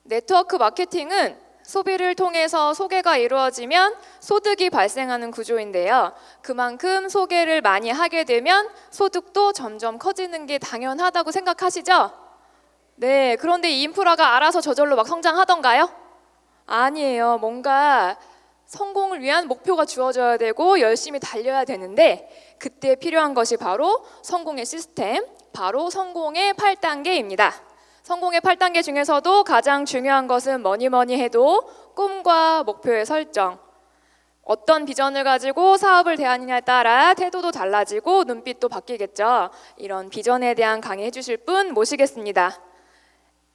네트워크 마케팅은 소비를 통해서 소개가 이루어지면 소득이 발생하는 구조인데요. 그만큼 소개를 많이 하게 되면 소득도 점점 커지는 게 당연하다고 생각하시죠? 네, 그런데 이 인프라가 알아서 저절로 막 성장하던가요? 아니에요. 뭔가 성공을 위한 목표가 주어져야 되고 열심히 달려야 되는데 그때 필요한 것이 바로 성공의 시스템, 바로 성공의 8단계입니다. 성공의 8단계 중에서도 가장 중요한 것은 뭐니 해도 꿈과 목표의 설정. 어떤 비전을 가지고 사업을 대하느냐에 따라 태도도 달라지고 눈빛도 바뀌겠죠. 이런 비전에 대한 강의해 주실 분 모시겠습니다.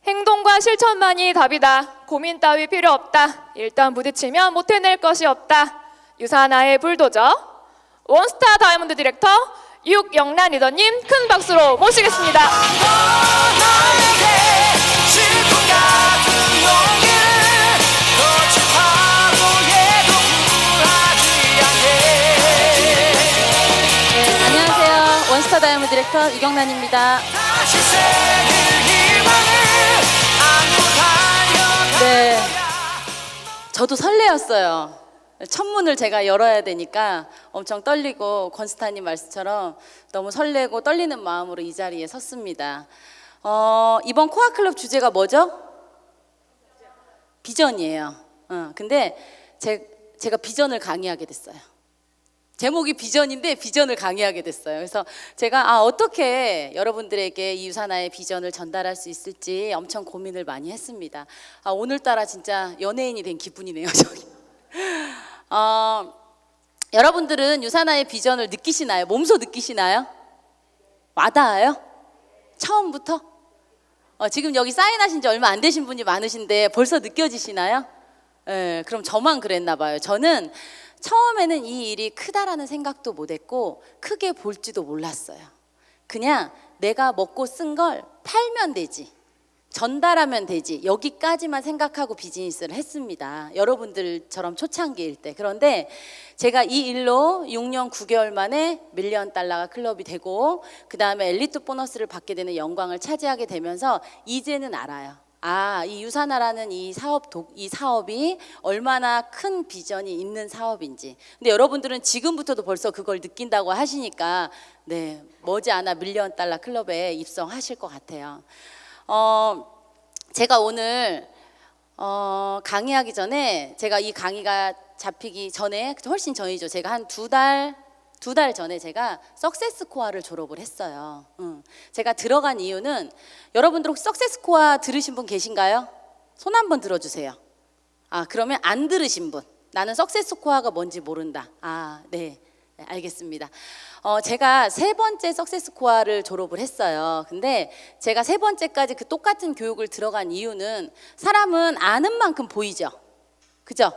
행동과 실천만이 답이다. 고민 따위 필요 없다. 일단 부딪히면 못 해낼 것이 없다. 유사나의 불도저 원스타 다이아몬드 디렉터 육영란 리더님 큰 박수로 모시겠습니다. 안녕하세요. 원스타 다이아몬드 디렉터 유경란입니다. 네, 저도 설레었어요. 첫 문을 제가 열어야 되니까 엄청 떨리고 권스타님 말씀처럼 너무 설레고 떨리는 마음으로 이 자리에 섰습니다. 이번 코아클럽 주제가 뭐죠? 비전이에요. 근데 제가 비전을 강의하게 됐어요. 제목이 비전인데 비전을 강의하게 됐어요. 그래서 제가 어떻게 여러분들에게 이 유사나의 비전을 전달할 수 있을지 엄청 고민을 많이 했습니다. 오늘따라 진짜 연예인이 된 기분이네요. 저기. 여러분들은 유사나의 비전을 느끼시나요? 몸소 느끼시나요? 와닿아요? 처음부터? 지금 여기 사인하신 지 얼마 안 되신 분이 많으신데 벌써 느껴지시나요? 네, 그럼 저만 그랬나 봐요. 저는 처음에는 이 일이 크다라는 생각도 못했고 크게 볼지도 몰랐어요. 그냥 내가 먹고 쓴 걸 팔면 되지, 전달하면 되지, 여기까지만 생각하고 비즈니스를 했습니다. 여러분들처럼 초창기일 때. 그런데 제가 이 일로 6년 9개월 만에 밀리언 달러가 클럽이 되고 그 다음에 엘리트 보너스를 받게 되는 영광을 차지하게 되면서 이제는 알아요. 이 유사나라는 이 사업이 얼마나 큰 비전이 있는 사업인지. 근데 여러분들은 지금부터도 벌써 그걸 느낀다고 하시니까 네, 머지않아 밀리언 달러 클럽에 입성하실 것 같아요. 제가 오늘 강의하기 전에, 제가 이 강의가 잡히기 전에, 훨씬 전이죠. 제가 한 두 달 전에 제가 석세스 코어를 졸업을 했어요. 제가 들어간 이유는, 여러분들 혹시 석세스 코어 들으신 분 계신가요? 손 한번 들어주세요. 그러면 안 들으신 분, 나는 석세스 코어가 뭔지 모른다. 네, 알겠습니다. 제가 세 번째 석세스 코어를 졸업을 했어요. 근데 제가 세 번째까지 그 똑같은 교육을 들어간 이유는, 사람은 아는 만큼 보이죠. 그죠?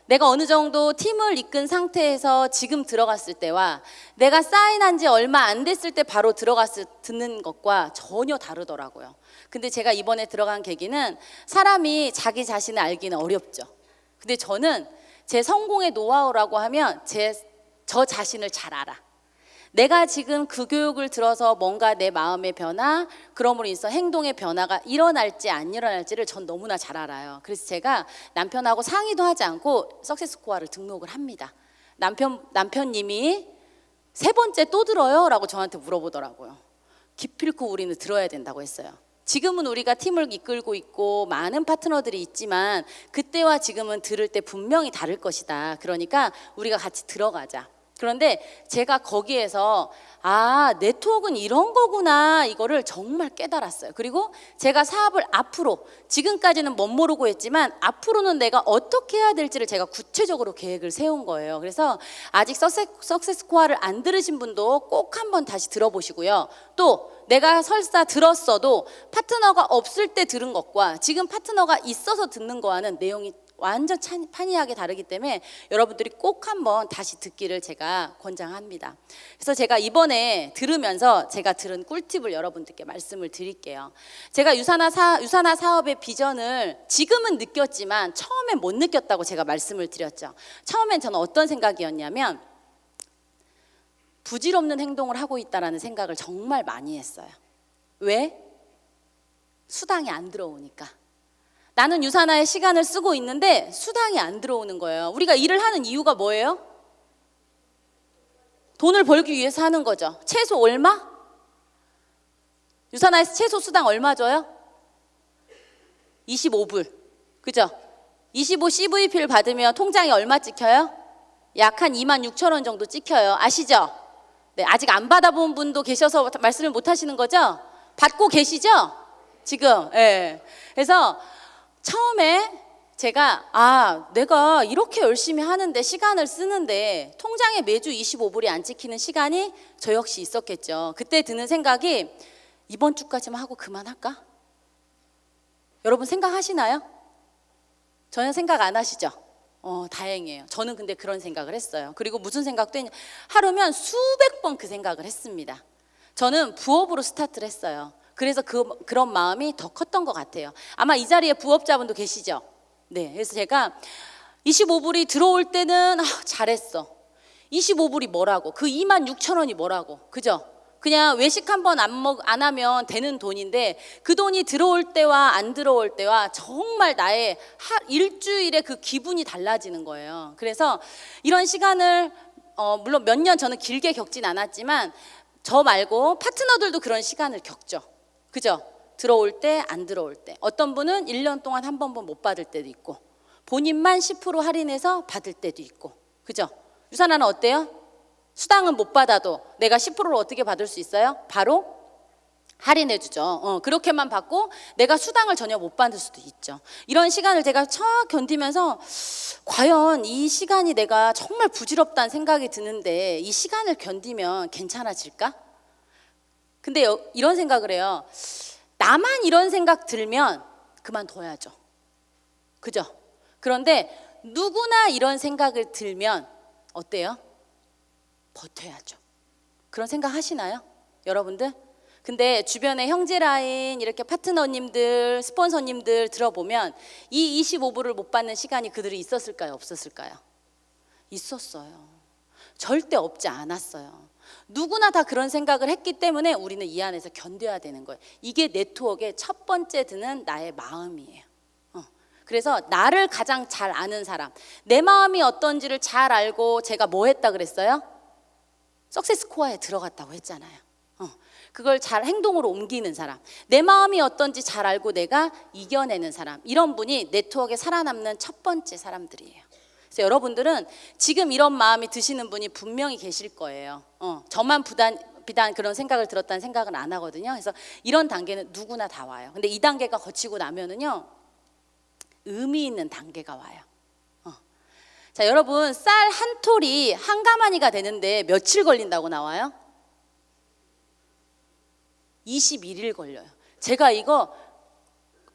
내가 어느 정도 팀을 이끈 상태에서 지금 들어갔을 때와 내가 사인한 지 얼마 안 됐을 때 바로 들어갔을 듣는 것과 전혀 다르더라고요. 근데 제가 이번에 들어간 계기는, 사람이 자기 자신을 알기는 어렵죠. 근데 저는 제 성공의 노하우라고 하면 저 자신을 잘 알아. 내가 지금 그 교육을 들어서 뭔가 내 마음의 변화, 그러므로 인해서 행동의 변화가 일어날지 안 일어날지를 전 너무나 잘 알아요. 그래서 제가 남편하고 상의도 하지 않고 석세스 코어를 등록을 합니다. 남편님이 세 번째 또 들어요? 라고 저한테 물어보더라고요. 기필코 우리는 들어야 된다고 했어요. 지금은 우리가 팀을 이끌고 있고 많은 파트너들이 있지만 그때와 지금은 들을 때 분명히 다를 것이다. 그러니까 우리가 같이 들어가자. 그런데 제가 거기에서 네트워크는 이런 거구나, 이거를 정말 깨달았어요. 그리고 제가 사업을 앞으로, 지금까지는 멋모르고 했지만 앞으로는 내가 어떻게 해야 될지를 제가 구체적으로 계획을 세운 거예요. 그래서 아직 석세스 코어를 안 들으신 분도 꼭 한번 다시 들어보시고요. 또 내가 설사 들었어도 파트너가 없을 때 들은 것과 지금 파트너가 있어서 듣는 거와는 내용이 완전 판이하게 다르기 때문에 여러분들이 꼭 한번 다시 듣기를 제가 권장합니다. 그래서 제가 이번에 들으면서 제가 들은 꿀팁을 여러분들께 말씀을 드릴게요. 제가 유사나 사업의 비전을 지금은 느꼈지만 처음엔 못 느꼈다고 제가 말씀을 드렸죠. 처음엔 저는 어떤 생각이었냐면, 부질없는 행동을 하고 있다라는 생각을 정말 많이 했어요. 왜? 수당이 안 들어오니까. 나는 유산화에 시간을 쓰고 있는데 수당이 안 들어오는 거예요. 우리가 일을 하는 이유가 뭐예요? 돈을 벌기 위해서 하는 거죠. 최소 얼마? 유산화에서 최소 수당 얼마 줘요? 25불. 그죠? 25 CVP를 받으면 통장에 얼마 찍혀요? 약 한 26,000원 정도 찍혀요. 아시죠? 네, 아직 안 받아본 분도 계셔서 말씀을 못 하시는 거죠? 받고 계시죠? 지금. 예. 그래서 처음에 제가 내가 이렇게 열심히 하는데 시간을 쓰는데 통장에 매주 25불이 안 찍히는 시간이 저 역시 있었겠죠. 그때 드는 생각이 이번 주까지만 하고 그만할까? 여러분 생각하시나요? 전혀 생각 안 하시죠? 다행이에요. 저는 근데 그런 생각을 했어요. 그리고 무슨 생각도 했냐? 하루면 수백 번 그 생각을 했습니다. 저는 부업으로 스타트를 했어요. 그래서 그런 마음이 더 컸던 것 같아요. 아마 이 자리에 부업자분도 계시죠? 네, 그래서 제가 25불이 들어올 때는 잘했어. 25불이 뭐라고? 그 26,000원이 뭐라고? 그죠? 그냥 외식 한 번 안 하면 되는 돈인데 그 돈이 들어올 때와 안 들어올 때와 정말 나의 일주일의 그 기분이 달라지는 거예요. 그래서 이런 시간을 물론 몇 년 저는 길게 겪진 않았지만 저 말고 파트너들도 그런 시간을 겪죠. 그죠? 들어올 때 안 들어올 때 어떤 분은 1년 동안 한 번도 못 받을 때도 있고 본인만 10% 할인해서 받을 때도 있고 그죠? 유산화는 어때요? 수당은 못 받아도 내가 10%를 어떻게 받을 수 있어요? 바로 할인해 주죠. 그렇게만 받고 내가 수당을 전혀 못 받을 수도 있죠. 이런 시간을 제가 견디면서 과연 이 시간이 내가 정말 부질없다는 생각이 드는데 이 시간을 견디면 괜찮아질까? 근데 이런 생각을 해요. 나만 이런 생각 들면 그만둬야죠. 그죠? 그런데 누구나 이런 생각을 들면 어때요? 버텨야죠. 그런 생각 하시나요? 여러분들? 근데 주변에 형제 라인 이렇게 파트너님들, 스폰서님들 들어보면 이 25불을 못 받는 시간이 그들이 있었을까요? 없었을까요? 있었어요. 절대 없지 않았어요. 누구나 다 그런 생각을 했기 때문에 우리는 이 안에서 견뎌야 되는 거예요. 이게 네트워크의 첫 번째 드는 나의 마음이에요. 그래서 나를 가장 잘 아는 사람, 내 마음이 어떤지를 잘 알고 제가 뭐 했다 그랬어요? 석세스 코어에 들어갔다고 했잖아요. 그걸 잘 행동으로 옮기는 사람, 내 마음이 어떤지 잘 알고 내가 이겨내는 사람, 이런 분이 네트워크에 살아남는 첫 번째 사람들이에요. 그래서 여러분들은 지금 이런 마음이 드시는 분이 분명히 계실 거예요. 저만 비단 그런 생각을 들었다는 생각은 안 하거든요. 그래서 이런 단계는 누구나 다 와요. 근데 이 단계가 거치고 나면은요, 의미 있는 단계가 와요. 자, 여러분, 쌀 한 톨이 한 가마니가 되는데 며칠 걸린다고 나와요? 21일 걸려요. 제가 이거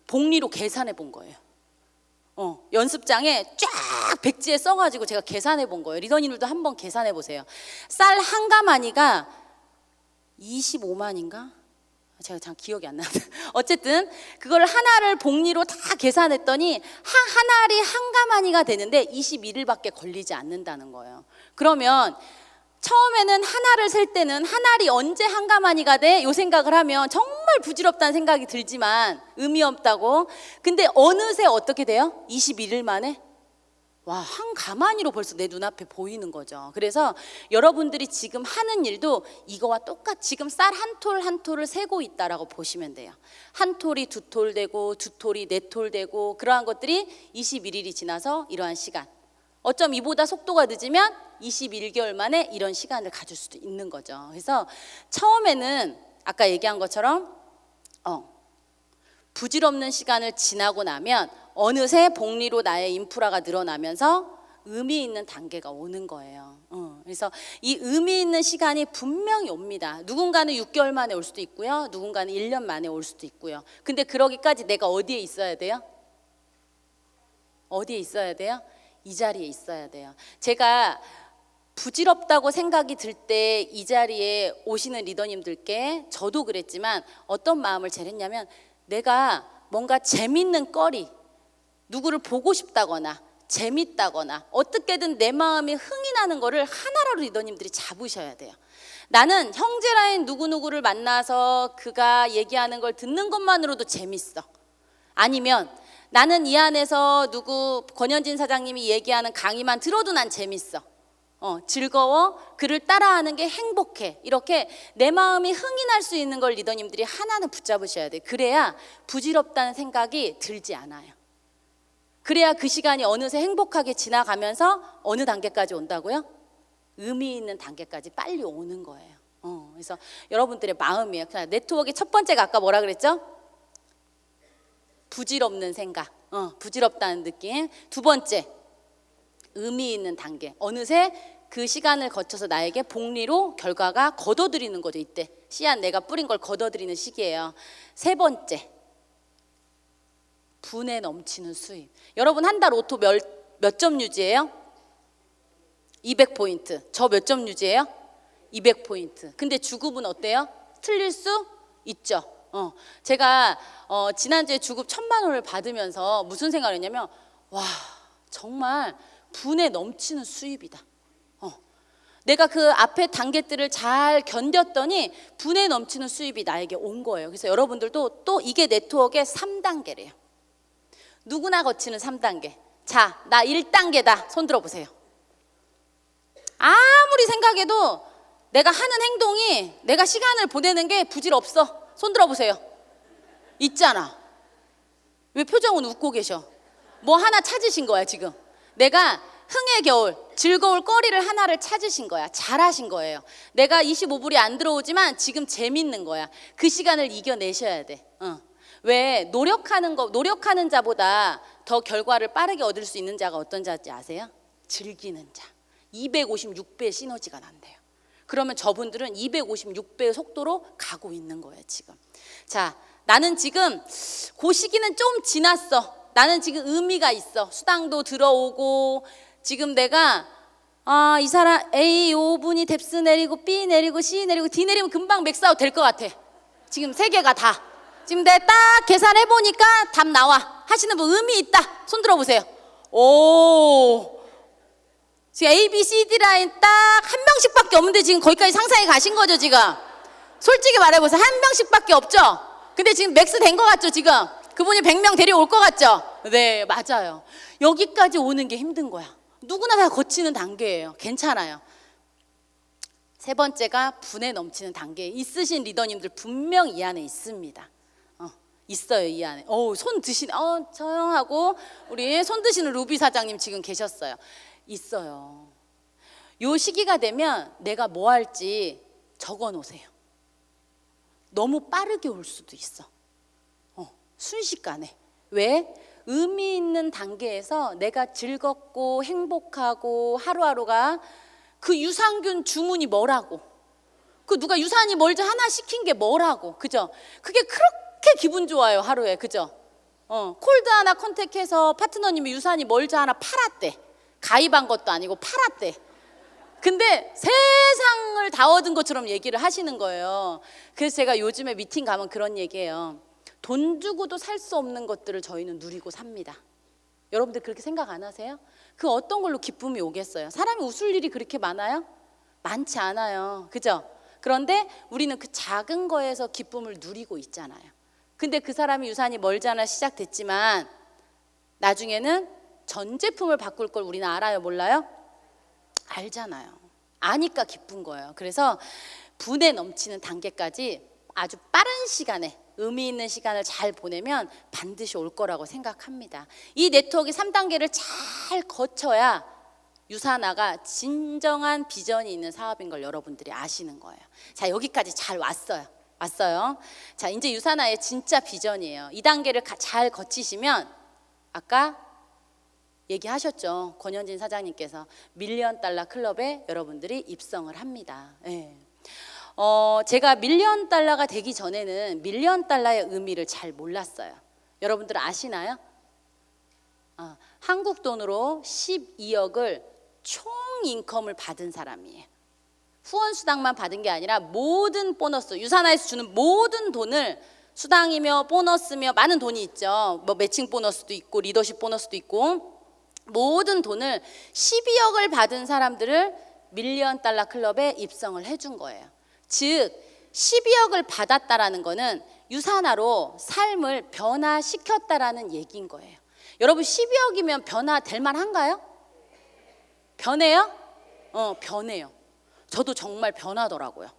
복리로 계산해 본 거예요. 연습장에 쫙 백지에 써가지고 제가 계산해 본 거예요. 리더님들도 한번 계산해 보세요. 쌀 한 가마니가 25만인가? 제가 잘 기억이 안 나는데 어쨌든 그걸 하나를 복리로 다 계산했더니 한 알이 한 가마니가 되는데 21일밖에 걸리지 않는다는 거예요. 그러면 처음에는 하나를 셀 때는 한 알이 언제 한 가마니가 돼? 요 생각을 하면 정말 부질없다는 생각이 들지만 의미 없다고. 근데 어느새 어떻게 돼요? 21일 만에 와, 한 가마니로 벌써 내 눈앞에 보이는 거죠. 그래서 여러분들이 지금 하는 일도 이거와 똑같이 지금 쌀 한 톨 한 톨을 세고 있다라고 보시면 돼요. 한 톨이 두 톨 되고 두 톨이 네 톨 되고 그러한 것들이 21일이 지나서 이러한 시간. 어쩜 이보다 속도가 늦으면 21개월 만에 이런 시간을 가질 수도 있는 거죠. 그래서 처음에는 아까 얘기한 것처럼 부질없는 시간을 지나고 나면 어느새 복리로 나의 인프라가 늘어나면서 의미 있는 단계가 오는 거예요. 그래서 이 의미 있는 시간이 분명히 옵니다. 누군가는 6개월 만에 올 수도 있고요. 누군가는 1년 만에 올 수도 있고요. 근데 그러기까지 내가 어디에 있어야 돼요? 어디에 있어야 돼요? 이 자리에 있어야 돼요. 제가 부질없다고 생각이 들 때 이 자리에 오시는 리더님들께 저도 그랬지만 어떤 마음을 제일 했냐면 내가 뭔가 재밌는 거리, 누구를 보고 싶다거나 재밌다거나 어떻게든 내 마음이 흥이 나는 거를 하나로 리더님들이 잡으셔야 돼요. 나는 형제라인 누구누구를 만나서 그가 얘기하는 걸 듣는 것만으로도 재밌어. 아니면 나는 이 안에서 누구 권현진 사장님이 얘기하는 강의만 들어도 난 재밌어. 즐거워. 그를 따라하는 게 행복해. 이렇게 내 마음이 흥이 날 수 있는 걸 리더님들이 하나는 붙잡으셔야 돼. 그래야 부질없다는 생각이 들지 않아요. 그래야 그 시간이 어느새 행복하게 지나가면서 어느 단계까지 온다고요? 의미 있는 단계까지 빨리 오는 거예요. 그래서 여러분들의 마음이에요. 그냥 네트워크의 첫 번째가 아까 뭐라 그랬죠? 부질없는 생각, 부질없다는 느낌. 두 번째, 의미 있는 단계. 어느새 그 시간을 거쳐서 나에게 복리로 결과가 거둬들이는 거죠. 이때 씨앗 내가 뿌린 걸 거둬들이는 시기예요. 세 번째, 분에 넘치는 수입. 여러분 한 달 오토 몇 점 유지해요? 200포인트. 저 몇 점 유지해요? 200포인트. 근데 주급은 어때요? 틀릴 수 있죠. 제가 지난주에 주급 1,000만 원을 받으면서 무슨 생각을 했냐면, 와, 정말 분에 넘치는 수입이다. 내가 그 앞에 단계들을 잘 견뎠더니 분에 넘치는 수입이 나에게 온 거예요. 그래서 여러분들도 또 이게 네트워크의 3단계래요. 누구나 거치는 3단계. 자, 나 1단계다. 손 들어보세요. 아무리 생각해도 내가 하는 행동이, 내가 시간을 보내는 게 부질없어. 손 들어보세요. 있잖아. 왜 표정은 웃고 계셔? 뭐 하나 찾으신 거야 지금. 내가 흥의 겨울, 즐거울 거리를 하나를 찾으신 거야. 잘하신 거예요. 내가 25불이 안 들어오지만 지금 재밌는 거야. 그 시간을 이겨내셔야 돼. 왜 노력하는 자보다 더 결과를 빠르게 얻을 수 있는 자가 어떤 자인지 아세요? 즐기는 자. 256배의 시너지가 난대요. 그러면 저분들은 256배의 속도로 가고 있는 거예요 지금. 자, 나는 지금 그 시기는 좀 지났어. 나는 지금 의미가 있어. 수당도 들어오고 지금 내가 이 사람 A 5분이 뎁스 내리고 B 내리고 C 내리고 D 내리면 금방 맥스아웃 될 것 같아. 지금 세 개가 다. 지금 내가 딱 계산해 보니까 답 나와. 하시는 분 의미 있다. 손 들어보세요. 오. 지금 A, B, C, D 라인 딱 한 명씩밖에 없는데 지금 거기까지 상상해 가신 거죠 지금? 솔직히 말해보세요. 한 명씩밖에 없죠? 근데 지금 맥스 된 것 같죠 지금? 그분이 100명 데려올 것 같죠? 네, 맞아요. 여기까지 오는 게 힘든 거야. 누구나 다 거치는 단계예요. 괜찮아요. 세 번째가 분에 넘치는 단계. 있으신 리더님들 분명 이 안에 있습니다. 있어요 이 안에. 손 드시는 저요 하고 우리 손 드시는 루비 사장님 지금 계셨어요. 있어요. 요 시기가 되면 내가 뭐 할지 적어 놓으세요. 너무 빠르게 올 수도 있어. 순식간에. 왜? 의미 있는 단계에서 내가 즐겁고 행복하고 하루하루가 그 유산균 주문이 뭐라고, 그 누가 유산이 멀지 하나 시킨 게 뭐라고, 그죠? 그게 그렇게 기분 좋아요 하루에, 그죠? 콜드 하나 컨택해서 파트너님이 유산이 멀지 하나 팔았대. 가입한 것도 아니고 팔았대. 근데 세상을 다 얻은 것처럼 얘기를 하시는 거예요. 그래서 제가 요즘에 미팅 가면 그런 얘기해요. 돈 주고도 살 수 없는 것들을 저희는 누리고 삽니다. 여러분들 그렇게 생각 안 하세요? 그 어떤 걸로 기쁨이 오겠어요? 사람이 웃을 일이 그렇게 많아요? 많지 않아요. 그죠? 그런데 우리는 그 작은 거에서 기쁨을 누리고 있잖아요. 근데 그 사람이 유산이 멀지 않아 시작됐지만 나중에는 전 제품을 바꿀 걸 우리는 알아요? 몰라요? 알잖아요. 아니까 기쁜 거예요. 그래서 분에 넘치는 단계까지 아주 빠른 시간에 의미 있는 시간을 잘 보내면 반드시 올 거라고 생각합니다. 이 네트워크 3단계를 잘 거쳐야 유산화가 진정한 비전이 있는 사업인 걸 여러분들이 아시는 거예요. 자, 여기까지 잘 왔어요. 자, 이제 유산화의 진짜 비전이에요. 이 단계를 잘 거치시면 아까 얘기하셨죠. 권현진 사장님께서 밀리언 달러 클럽에 여러분들이 입성을 합니다. 네. 제가 밀리언 달러가 되기 전에는 밀리언 달러의 의미를 잘 몰랐어요. 여러분들 아시나요? 한국 돈으로 12억을 총 인컴을 받은 사람이에요. 후원 수당만 받은 게 아니라 모든 보너스, 유산화에서 주는 모든 돈을, 수당이며 보너스며 많은 돈이 있죠. 뭐 매칭 보너스도 있고 리더십 보너스도 있고, 모든 돈을 12억을 받은 사람들을 밀리언 달러 클럽에 입성을 해준 거예요. 즉 12억을 받았다라는 거는 유산화로 삶을 변화시켰다라는 얘기인 거예요. 여러분 12억이면 변화될 만한가요? 변해요? 변해요. 저도 정말 변하더라고요.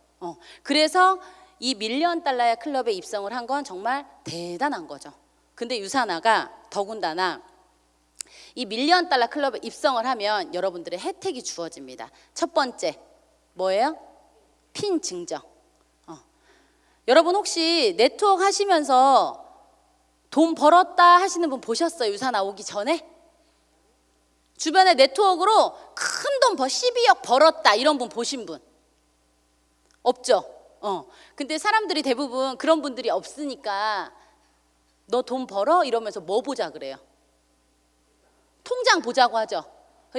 그래서 이 밀리언 달러의 클럽에 입성을 한 건 정말 대단한 거죠. 근데 유사나가 더군다나 이 밀리언 달러 클럽에 입성을 하면 여러분들의 혜택이 주어집니다. 첫 번째 뭐예요? 핀 증정. 여러분 혹시 네트워크 하시면서 돈 벌었다 하시는 분 보셨어요? 유사나 오기 전에? 주변에 네트워크로 큰 돈 12억 벌었다 이런 분 보신 분 없죠? 근데 사람들이 대부분 그런 분들이 없으니까 너 돈 벌어? 이러면서 뭐 보자 그래요? 통장 보자고 하죠.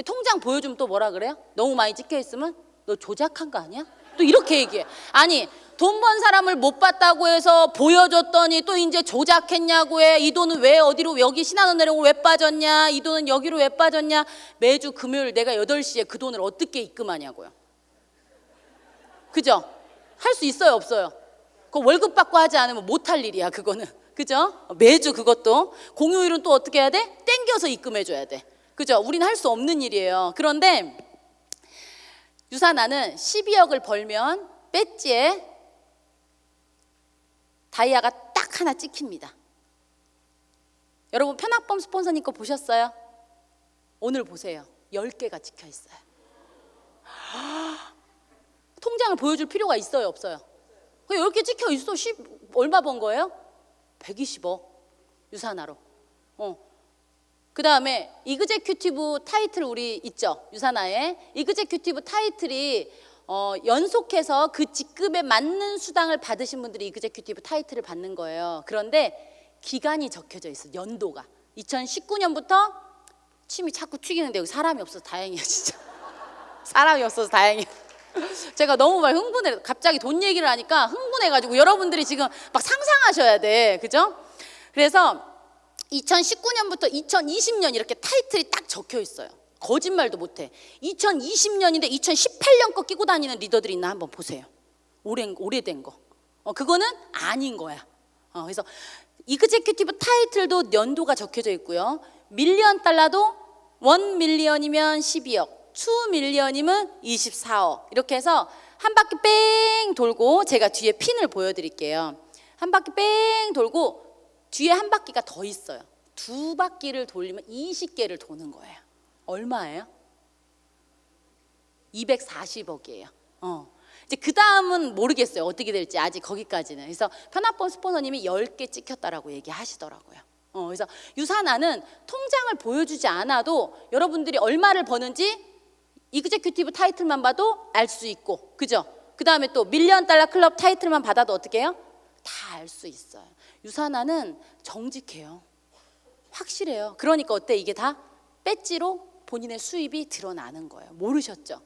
통장 보여주면 또 뭐라 그래요? 너무 많이 찍혀 있으면 너 조작한 거 아니야? 또 이렇게 얘기해. 아니 돈 번 사람을 못 봤다고 해서 보여줬더니 또 이제 조작했냐고 해. 이 돈은 왜 어디로 여기 신한은행으로 왜 빠졌냐? 이 돈은 여기로 왜 빠졌냐? 매주 금요일 내가 8시에 그 돈을 어떻게 입금하냐고요. 그죠? 할 수 있어요 없어요? 그거 월급 받고 하지 않으면 못할 일이야 그거는. 그죠? 매주 그것도 공휴일은 또 어떻게 해야 돼? 땡겨서 입금해 줘야 돼. 그죠? 우리는 할 수 없는 일이에요. 그런데 유사나는 12억을 벌면 배지에 다이아가 딱 하나 찍힙니다. 여러분 편학범 스폰서님 거 보셨어요? 오늘 보세요. 10개가 찍혀 있어요. 통장을 보여줄 필요가 있어요 없어요? 10개 찍혀 있어. 얼마 번 거예요? 120억 유사나로. 그 다음에 이그제큐티브 타이틀 우리 있죠? 유사나의 이그제큐티브 타이틀이 연속해서 그 직급에 맞는 수당을 받으신 분들이 이그제큐티브 타이틀을 받는 거예요. 그런데 기간이 적혀져 있어. 연도가 2019년부터 침이 자꾸 튀기는데 여기 사람이 없어서 다행이에요 진짜. 사람이 없어서 다행이에요. 제가 너무 막 흥분해. 갑자기 돈 얘기를 하니까 흥분해가지고 여러분들이 지금 막 상상하셔야 돼. 그죠? 그래서 2019년부터 2020년 이렇게 타이틀이 딱 적혀 있어요. 거짓말도 못해. 2020년인데 2018년 거 끼고 다니는 리더들이 있나 한번 보세요. 오래된 거. 그거는 아닌 거야. 그래서 이그제큐티브 타이틀도 연도가 적혀져 있고요. 밀리언 달러도 1 밀리언이면 12억, 2 밀리언이면 24억. 이렇게 해서 한 바퀴 뺑 돌고 제가 뒤에 핀을 보여드릴게요. 한 바퀴 뺑 돌고 뒤에 한 바퀴가 더 있어요. 2바퀴를 돌리면 20개를 도는 거예요. 얼마예요? 240억이에요. 이제 그 다음은 모르겠어요. 어떻게 될지 아직 거기까지는. 그래서 편학범 스포너님이 10개 찍혔다라고 얘기하시더라고요. 그래서 유사나는 통장을 보여주지 않아도 여러분들이 얼마를 버는지 이그제큐티브 타이틀만 봐도 알 수 있고, 그죠? 그 다음에 또 밀리언 달러 클럽 타이틀만 받아도 어떻게 해요? 다 알 수 있어요. 유사나는 정직해요. 확실해요. 그러니까 어때? 이게 다 배지로 본인의 수입이 드러나는 거예요. 모르셨죠?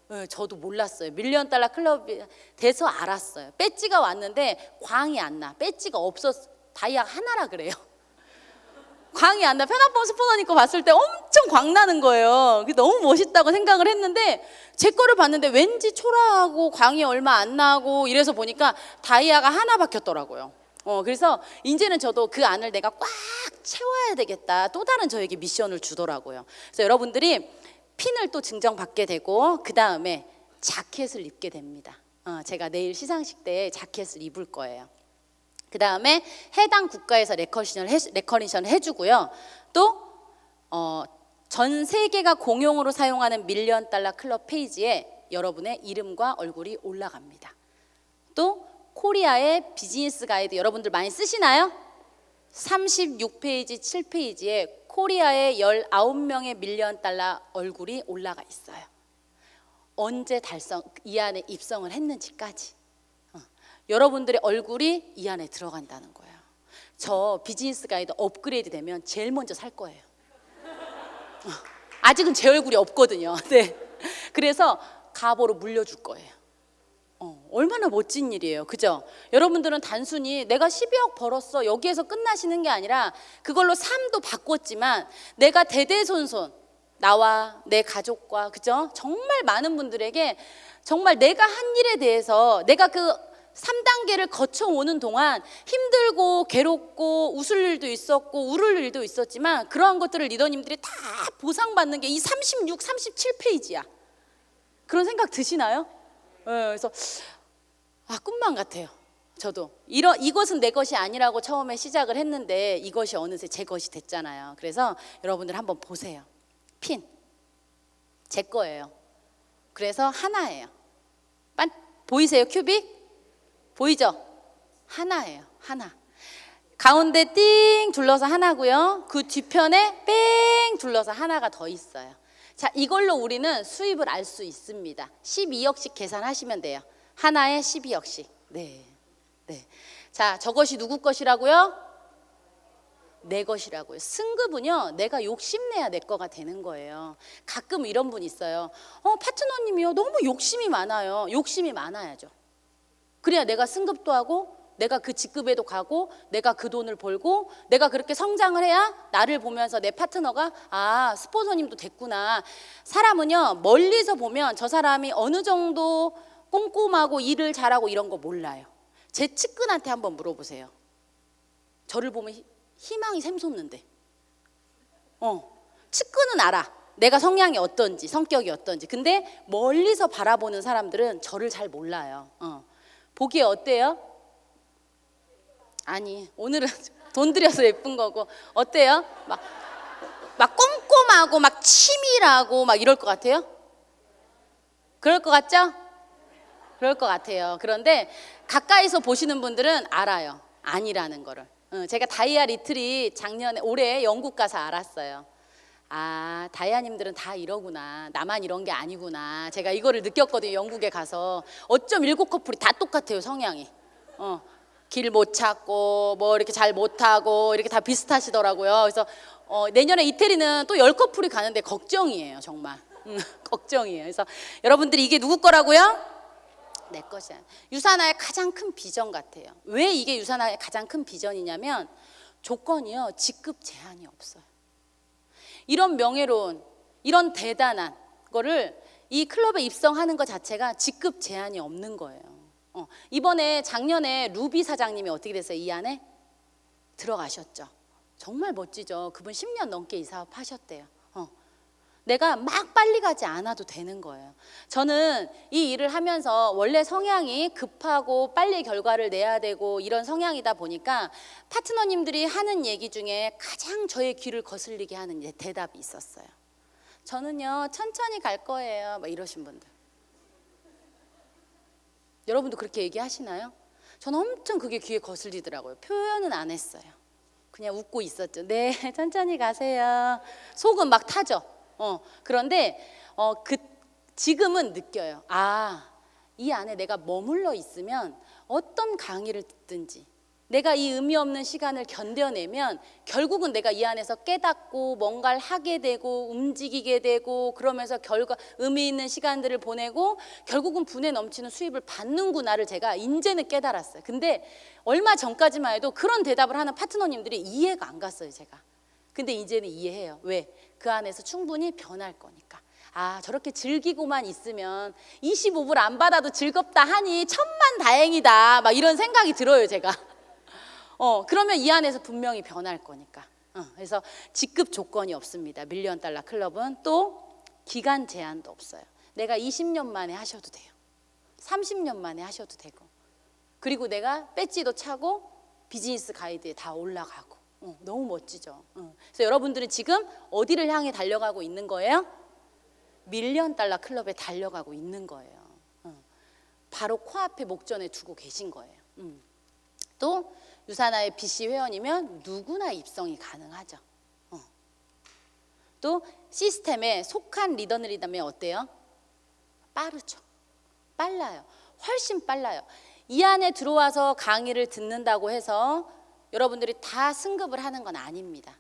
네, 저도 몰랐어요. 밀리언 달러 클럽이 돼서 알았어요. 배지가 왔는데 광이 안 나. 배지가 없었어. 다이아 하나라 그래요. 광이 안 나. 편학범 스포너님 거 봤을 때 엄청 광 나는 거예요. 너무 멋있다고 생각을 했는데 제 거를 봤는데 왠지 초라하고 광이 얼마 안 나고 이래서 보니까 다이아가 하나 박혔더라고요. 그래서 이제는 저도 그 안을 내가 꽉 채워야 되겠다. 또 다른 저에게 미션을 주더라고요. 그래서 여러분들이 핀을 또 증정받게 되고 그 다음에 자켓을 입게 됩니다. 제가 내일 시상식 때 자켓을 입을 거예요. 그 다음에 해당 국가에서 레커니션을 해주고요. 또 전 세계가 공용으로 사용하는 밀리언 달러 클럽 페이지에 여러분의 이름과 얼굴이 올라갑니다. 또 코리아의 비즈니스 가이드 여러분들 많이 쓰시나요? 36페이지, 7페이지에 코리아의 19명의 밀리언 달러 얼굴이 올라가 있어요. 언제 이 안에 입성을 했는지까지. 여러분들의 얼굴이 이 안에 들어간다는 거예요. 저 비즈니스 가이드 업그레이드 되면 제일 먼저 살 거예요. 아직은 제 얼굴이 없거든요. 네. 그래서 가보로 물려줄 거예요. 얼마나 멋진 일이에요. 그죠? 여러분들은 단순히 내가 12억 벌었어 여기에서 끝나시는 게 아니라 그걸로 삶도 바꿨지만 내가 대대손손 나와 내 가족과 그죠? 정말 많은 분들에게 정말 내가 한 일에 대해서 내가 그 3단계를 거쳐오는 동안 힘들고 괴롭고 웃을 일도 있었고 울을 일도 있었지만 그러한 것들을 리더님들이 다 보상받는 게 이 36, 37페이지야. 그런 생각 드시나요? 그래서 꿈만 같아요. 저도 이것은 내 것이 아니라고 처음에 시작을 했는데 이것이 어느새 제 것이 됐잖아요. 그래서 여러분들 한번 보세요. 핀 제 거예요. 그래서 하나예요. 보이세요? 큐빅? 보이죠? 하나예요. 하나. 가운데 띵 둘러서 하나고요. 그 뒤편에 뺑 둘러서 하나가 더 있어요. 자, 이걸로 우리는 수입을 알 수 있습니다. 12억씩 계산하시면 돼요. 하나에 12억씩. 네. 자, 저것이 누구 것이라고요? 내 것이라고요. 승급은요, 내가 욕심내야 내 거가 되는 거예요. 가끔 이런 분 있어요. 파트너님이요, 너무 욕심이 많아요. 욕심이 많아야죠. 그래야 내가 승급도 하고, 내가 그 직급에도 가고, 내가 그 돈을 벌고, 내가 그렇게 성장을 해야 나를 보면서 내 파트너가 스폰서님도 됐구나. 사람은요, 멀리서 보면 저 사람이 어느 정도 꼼꼼하고 일을 잘하고 이런 거 몰라요. 제 측근한테 한번 물어보세요. 저를 보면 희망이 샘솟는데 측근은 알아. 내가 성향이 어떤지, 성격이 어떤지. 근데 멀리서 바라보는 사람들은 저를 잘 몰라요. 보기에 어때요? 아니, 오늘은 돈 들여서 예쁜 거고. 어때요? 막 꼼꼼하고 막 치밀하고 막 이럴 것 같아요? 그럴 것 같죠? 그럴 것 같아요. 그런데 가까이서 보시는 분들은 알아요. 아니라는 거를. 제가 다이아 리트릿 올해 영국 가서 알았어요. 다이아님들은 다 이러구나. 나만 이런 게 아니구나. 제가 이거를 느꼈거든요. 영국에 가서. 어쩜 7커플이 다 똑같아요. 성향이. 길 못 찾고 뭐 이렇게 잘 못하고 이렇게 다 비슷하시더라고요. 그래서 내년에 이태리는 또 10커플이 가는데 걱정이에요. 정말. 걱정이에요. 그래서 여러분들이 이게 누구 거라고요? 내 것이야. 유산화의 가장 큰 비전 같아요. 왜 이게 유산화의 가장 큰 비전이냐면 조건이요, 직급 제한이 없어요. 이런 명예로운, 이런 대단한 거를 이 클럽에 입성하는 것 자체가 직급 제한이 없는 거예요. 이번에 작년에 루비 사장님이 어떻게 됐어요? 이 안에 들어가셨죠. 정말 멋지죠. 그분 10년 넘게 이 사업 하셨대요. 내가 막 빨리 가지 않아도 되는 거예요. 저는 이 일을 하면서 원래 성향이 급하고 빨리 결과를 내야 되고 이런 성향이다 보니까 파트너님들이 하는 얘기 중에 가장 저의 귀를 거슬리게 하는 대답이 있었어요. 저는요, 천천히 갈 거예요. 막 이러신 분들. 여러분도 그렇게 얘기하시나요? 저는 엄청 그게 귀에 거슬리더라고요. 표현은 안 했어요. 그냥 웃고 있었죠. 네, 천천히 가세요. 속은 막 타죠. 그런데 지금은 느껴요. 이 안에 내가 머물러 있으면 어떤 강의를 듣든지 내가 이 의미 없는 시간을 견뎌내면 결국은 내가 이 안에서 깨닫고 뭔가를 하게 되고 움직이게 되고 그러면서 의미 있는 시간들을 보내고 결국은 분에 넘치는 수입을 받는구나를 제가 이제는 깨달았어요. 근데 얼마 전까지만 해도 그런 대답을 하는 파트너님들이 이해가 안 갔어요. 제가. 근데 이제는 이해해요. 왜? 그 안에서 충분히 변할 거니까. 저렇게 즐기고만 있으면 25불 안 받아도 즐겁다 하니 천만 다행이다. 막 이런 생각이 들어요, 제가. 그러면 이 안에서 분명히 변할 거니까. 그래서 직급 조건이 없습니다. 밀리언 달러 클럽은 또 기간 제한도 없어요. 내가 20년 만에 하셔도 돼요. 30년 만에 하셔도 되고. 그리고 내가 배지도 차고 비즈니스 가이드에 다 올라가고. 너무 멋지죠. 그래서 여러분들은 지금 어디를 향해 달려가고 있는 거예요? 밀리언 달러 클럽에 달려가고 있는 거예요. 바로 코앞에 목전에 두고 계신 거예요. 또 유산화의 BC 회원이면 누구나 입성이 가능하죠. 또 시스템에 속한 리더들이라면 어때요? 빠르죠. 빨라요. 훨씬 빨라요. 이 안에 들어와서 강의를 듣는다고 해서 여러분들이 다 승급을 하는 건 아닙니다.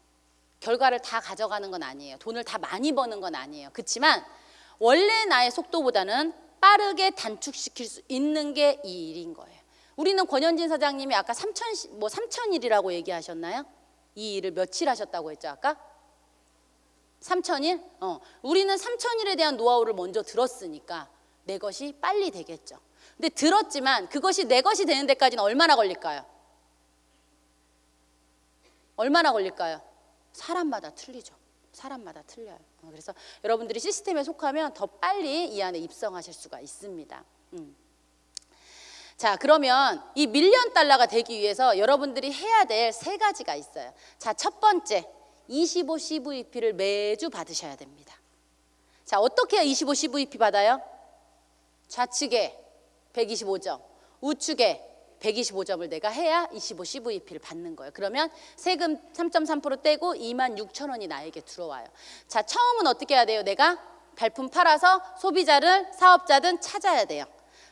결과를 다 가져가는 건 아니에요. 돈을 다 많이 버는 건 아니에요. 그렇지만 원래 나의 속도보다는 빠르게 단축시킬 수 있는 게 이 일인 거예요. 우리는 권현진 사장님이 아까 3,000일이라고 얘기하셨나요? 이 일을 며칠 하셨다고 했죠, 아까? 3,000일? 우리는 3,000일에 대한 노하우를 먼저 들었으니까 내 것이 빨리 되겠죠. 근데 들었지만 그것이 내 것이 되는 데까지는 얼마나 걸릴까요? 얼마나 걸릴까요? 사람마다 틀리죠. 사람마다 틀려요. 그래서 여러분들이 시스템에 속하면 더 빨리 이 안에 입성하실 수가 있습니다. 자, 그러면 이 밀리언 달러가 되기 위해서 여러분들이 해야 될 세 가지가 있어요. 자, 첫 번째, 25 CVP를 매주 받으셔야 됩니다. 자, 어떻게 해야 25 CVP 받아요? 좌측에 125점, 우측에 125점을 내가 해야 25 CVP를 받는 거예요. 그러면 세금 3.3% 떼고 26,000원이 나에게 들어와요. 자, 처음은 어떻게 해야 돼요? 내가 발품 팔아서 소비자를 사업자든 찾아야 돼요.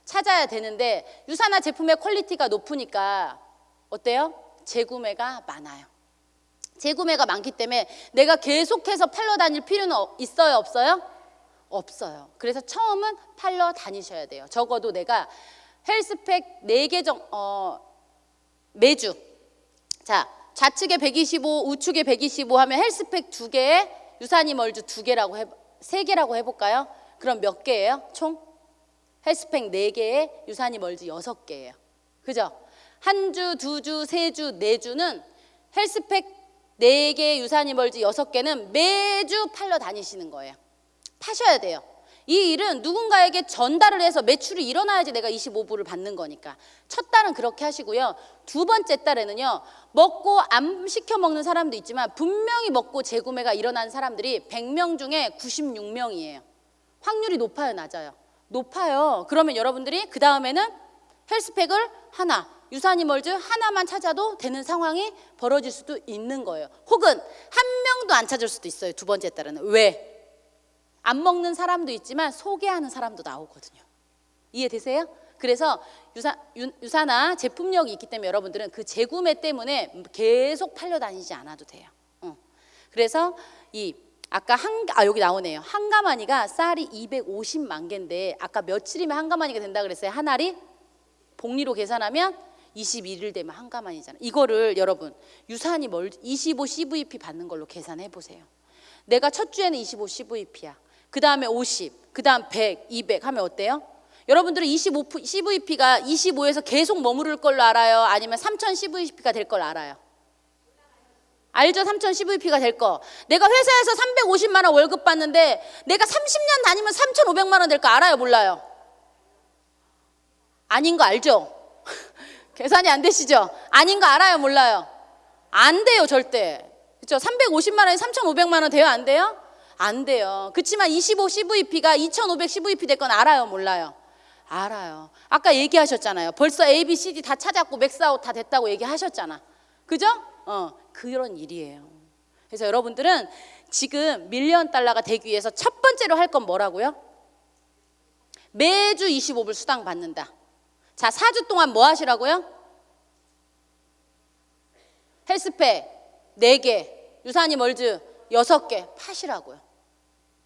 찾아야 되는데 유산화 제품의 퀄리티가 높으니까 어때요? 재구매가 많아요. 재구매가 많기 때문에 내가 계속해서 팔러 다닐 필요는 있어요? 없어요? 없어요. 그래서 처음은 팔러 다니셔야 돼요. 적어도 내가 헬스팩 4개 매주, 자, 좌측에 125, 우측에 125 하면 헬스팩 2개에 유산이 멀주 2개라고 3개라고 해볼까요? 그럼 몇 개예요? 총? 헬스팩 4개에 유산이 멀주 6개예요. 그죠? 한 주, 2주, 3주, 4주는 헬스팩 4개, 유산이 멀주 6개는 매주 팔러 다니시는 거예요. 파셔야 돼요. 이 일은 누군가에게 전달을 해서 매출이 일어나야지 내가 25불을 받는 거니까. 첫 달은 그렇게 하시고요. 두 번째 달에는요, 먹고 안 시켜 먹는 사람도 있지만 분명히 먹고 재구매가 일어나는 사람들이 100명 중에 96명이에요. 확률이 높아요, 낮아요? 높아요. 그러면 여러분들이 그 다음에는 헬스팩을 하나, 유산이멀즈 하나만 찾아도 되는 상황이 벌어질 수도 있는 거예요. 혹은 한 명도 안 찾을 수도 있어요. 두 번째 달에는. 왜? 안 먹는 사람도 있지만 소개하는 사람도 나오거든요. 이해되세요? 그래서 유산화 제품력이 있기 때문에 여러분들은 그 재구매 때문에 계속 팔려 다니지 않아도 돼요. 그래서 아까 여기 나오네요. 한가마니가 쌀이 250만 개인데 아까 며칠이면 한가마니가 된다 그랬어요. 한 알이 복리로 계산하면 21일 되면 한가마니잖아요. 이거를 여러분 유산이 25 CVP 받는 걸로 계산해 보세요. 내가 첫 주에는 25 CVP야. 그 다음에 50, 그 다음 100, 200 하면 어때요? 여러분들은 25 CVP가 25에서 계속 머무를 걸로 알아요? 아니면 3000 CVP가 될 걸 알아요? 알죠? 3000 CVP가 될 거. 내가 회사에서 350만 원 월급 받는데 내가 30년 다니면 3500만 원 될 거 알아요? 몰라요? 아닌 거 알죠? 계산이 안 되시죠? 아닌 거 알아요? 몰라요? 안 돼요, 절대. 그렇죠? 350만 원에 3,500만 원 돼요? 안 돼요? 안 돼요. 그렇지만 25 CVP가 2,500 CVP 될 건 알아요? 몰라요? 알아요. 아까 얘기하셨잖아요. 벌써 A, B, C, D 다 찾았고 맥스아웃 다 됐다고 얘기하셨잖아. 그죠? 그런 일이에요. 그래서 여러분들은 지금 밀리언 달러가 되기 위해서 첫 번째로 할 건 뭐라고요? 매주 25불 수당 받는다. 자, 4주 동안 뭐 하시라고요? 헬스팩 4개, 유산이멀즈 6개 파시라고요.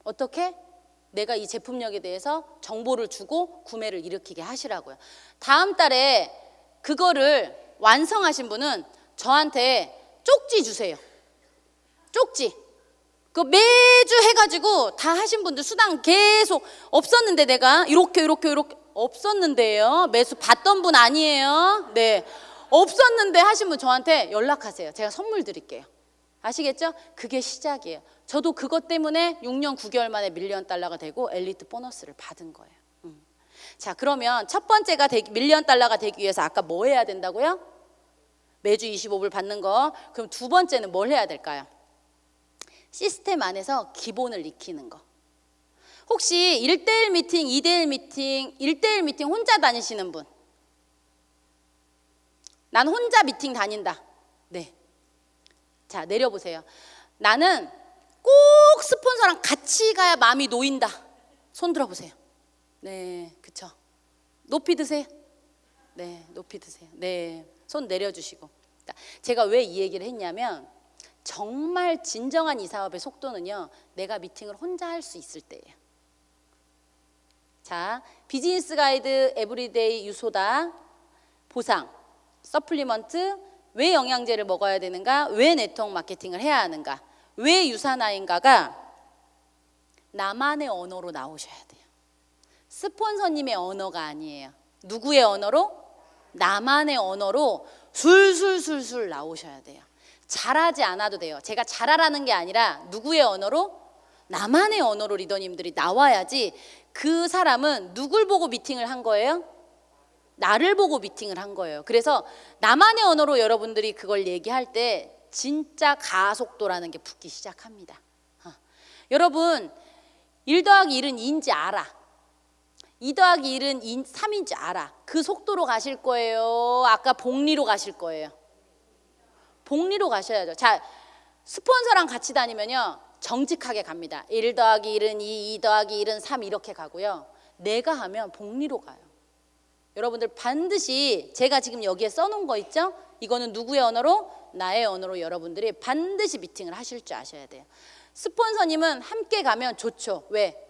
어떻게? 내가 이 제품력에 대해서 정보를 주고 구매를 일으키게 하시라고요. 다음 달에 그거를 완성하신 분은 저한테 쪽지 주세요. 쪽지. 그 매주 해가지고 다 하신 분들 수당 계속 없었는데 내가 이렇게 없었는데요. 매수 받던 분 아니에요. 네, 없었는데 하신 분 저한테 연락하세요. 제가 선물 드릴게요. 아시겠죠? 그게 시작이에요. 저도 그것 때문에 6년 9개월 만에 밀리언 달러가 되고 엘리트 보너스를 받은 거예요. 자, 그러면 첫 번째가 밀리언 달러가 되기 위해서 아까 뭐 해야 된다고요? 매주 25불 받는 거. 그럼 두 번째는 뭘 해야 될까요? 시스템 안에서 기본을 익히는 거. 혹시 1대1 미팅, 2대1 미팅, 1대1 미팅 혼자 다니시는 분? 난 혼자 미팅 다닌다. 네. 자, 내려보세요. 나는 꼭 스폰서랑 같이 가야 마음이 놓인다. 손 들어보세요. 네, 그쵸. 높이 드세요. 네, 높이 드세요. 네, 손 내려주시고. 제가 왜 이 얘기를 했냐면 정말 진정한 이 사업의 속도는요, 내가 미팅을 혼자 할 수 있을 때예요. 자, 비즈니스 가이드 에브리데이 유소다 보상 서플리먼트, 왜 영양제를 먹어야 되는가, 왜 네트워크 마케팅을 해야 하는가, 왜 유산화인가가 나만의 언어로 나오셔야 돼요. 스폰서님의 언어가 아니에요. 누구의 언어로? 나만의 언어로 술술술술 나오셔야 돼요. 잘하지 않아도 돼요. 제가 잘하라는 게 아니라 누구의 언어로? 나만의 언어로 리더님들이 나와야지. 그 사람은 누굴 보고 미팅을 한 거예요? 나를 보고 미팅을 한 거예요. 그래서 나만의 언어로 여러분들이 그걸 얘기할 때 진짜 가속도라는 게 붙기 시작합니다. 여러분 1 더하기 1은 2인지 알아. 2 더하기 1은 3인지 알아. 그 속도로 가실 거예요? 아까 복리로 가실 거예요? 복리로 가셔야죠. 자, 스폰서랑 같이 다니면요 정직하게 갑니다. 1 더하기 1은 2, 2 더하기 1은 3 이렇게 가고요. 내가 하면 복리로 가요. 여러분들 반드시 제가 지금 여기에 써놓은 거 있죠? 이거는 누구의 언어로? 나의 언어로 여러분들이 반드시 미팅을 하실 줄 아셔야 돼요. 스폰서님은 함께 가면 좋죠. 왜?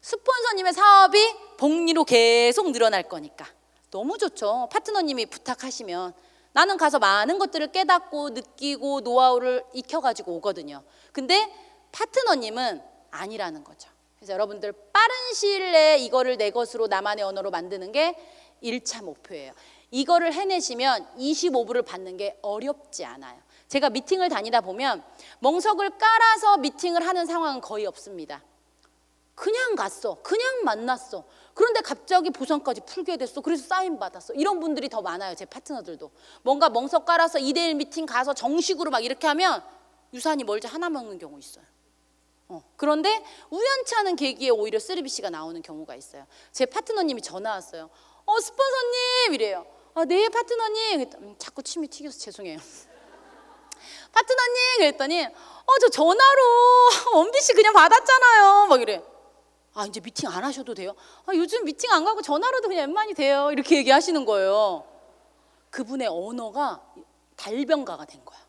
스폰서님의 사업이 복리로 계속 늘어날 거니까 너무 좋죠. 파트너님이 부탁하시면 나는 가서 많은 것들을 깨닫고 느끼고 노하우를 익혀가지고 오거든요. 근데 파트너님은 아니라는 거죠. 그래서 여러분들 빠른 시일 내에 이거를 내 것으로 나만의 언어로 만드는 게 1차 목표예요. 이거를 해내시면 25불을 받는 게 어렵지 않아요. 제가 미팅을 다니다 보면 멍석을 깔아서 미팅을 하는 상황은 거의 없습니다. 그냥 갔어. 그냥 만났어. 그런데 갑자기 보상까지 풀게 됐어. 그래서 사인 받았어. 이런 분들이 더 많아요. 제 파트너들도. 뭔가 멍석 깔아서 2대1 미팅 가서 정식으로 막 이렇게 하면 유산이 멀지 하나 먹는 경우 있어요. 그런데 우연치 않은 계기에 오히려 3BC가 나오는 경우가 있어요. 제 파트너님이 전화 왔어요. 스폰서님 이래요. 네 파트너님. 자꾸 침이 튀겨서 죄송해요. 파트너님 그랬더니 저 전화로 원비씨 그냥 받았잖아요. 막 이래. 이제 미팅 안 하셔도 돼요? 요즘 미팅 안 가고 전화로도 그냥 웬만히 돼요. 이렇게 얘기하시는 거예요. 그분의 언어가 달변가가 된 거야.